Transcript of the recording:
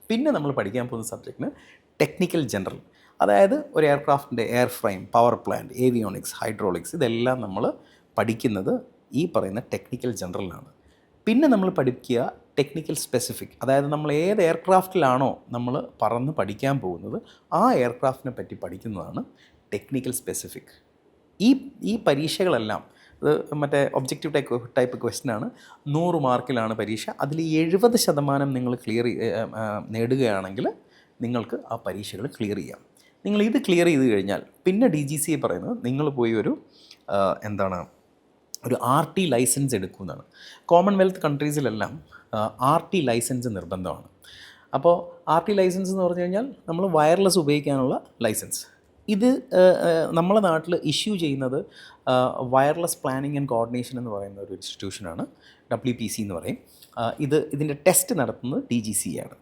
പിന്നെ നമ്മൾ പഠിക്കാൻ പോകുന്ന സബ്ജക്റ്റിന് ടെക്നിക്കൽ ജനറൽ. അതായത് ഒരു എയർക്രാഫ്റ്റിൻ്റെ airframe, power plant, avionics, hydraulics, ഇതെല്ലാം നമ്മൾ പഠിക്കുന്നത് ഈ പറയുന്ന ടെക്നിക്കൽ ജനറലാണ്. പിന്നെ നമ്മൾ പഠിക്കുക ടെക്നിക്കൽ സ്പെസിഫിക്. അതായത് നമ്മൾ ഏത് എയർക്രാഫ്റ്റിലാണോ നമ്മൾ പറന്ന് പഠിക്കാൻ പോകുന്നത് ആ എയർക്രാഫ്റ്റിനെ പറ്റി പഠിക്കുന്നതാണ് ടെക്നിക്കൽ സ്പെസിഫിക്. ഈ ഈ പരീക്ഷകളെല്ലാം ഇത് മറ്റേ ഒബ്ജക്റ്റീവ് ടൈപ്പ് ക്വസ്റ്റ്യനാണ്. 100 മാർക്കിലാണ് പരീക്ഷ. അതിൽ 70% നിങ്ങൾ നേടുകയാണെങ്കിൽ നിങ്ങൾക്ക് ആ പരീക്ഷകൾ ക്ലിയർ ചെയ്യാം. നിങ്ങളിത് ക്ലിയർ ചെയ്ത് കഴിഞ്ഞാൽ പിന്നെ DGCA പറയുന്നത് നിങ്ങൾ പോയി ഒരു RT ലൈസൻസ് എടുക്കുന്നതാണ്. കോമൺവെൽത്ത് കൺട്രീസിലെല്ലാം RT ലൈസൻസ് നിർബന്ധമാണ്. അപ്പോൾ RT ലൈസൻസ് എന്ന് പറഞ്ഞു കഴിഞ്ഞാൽ നമ്മൾ വയർലെസ് ഉപയോഗിക്കാനുള്ള ലൈസൻസ്. ഇത് നമ്മളെ നാട്ടിൽ ഇഷ്യൂ ചെയ്യുന്നത് വയർലെസ് പ്ലാനിങ് ആൻഡ് കോർഡിനേഷൻ എന്ന് പറയുന്ന ഒരു ഇൻസ്റ്റിറ്റ്യൂഷനാണ്, WPC എന്ന് പറയും. ഇതിൻ്റെ ടെസ്റ്റ് നടത്തുന്നത് DGCA ആണ്.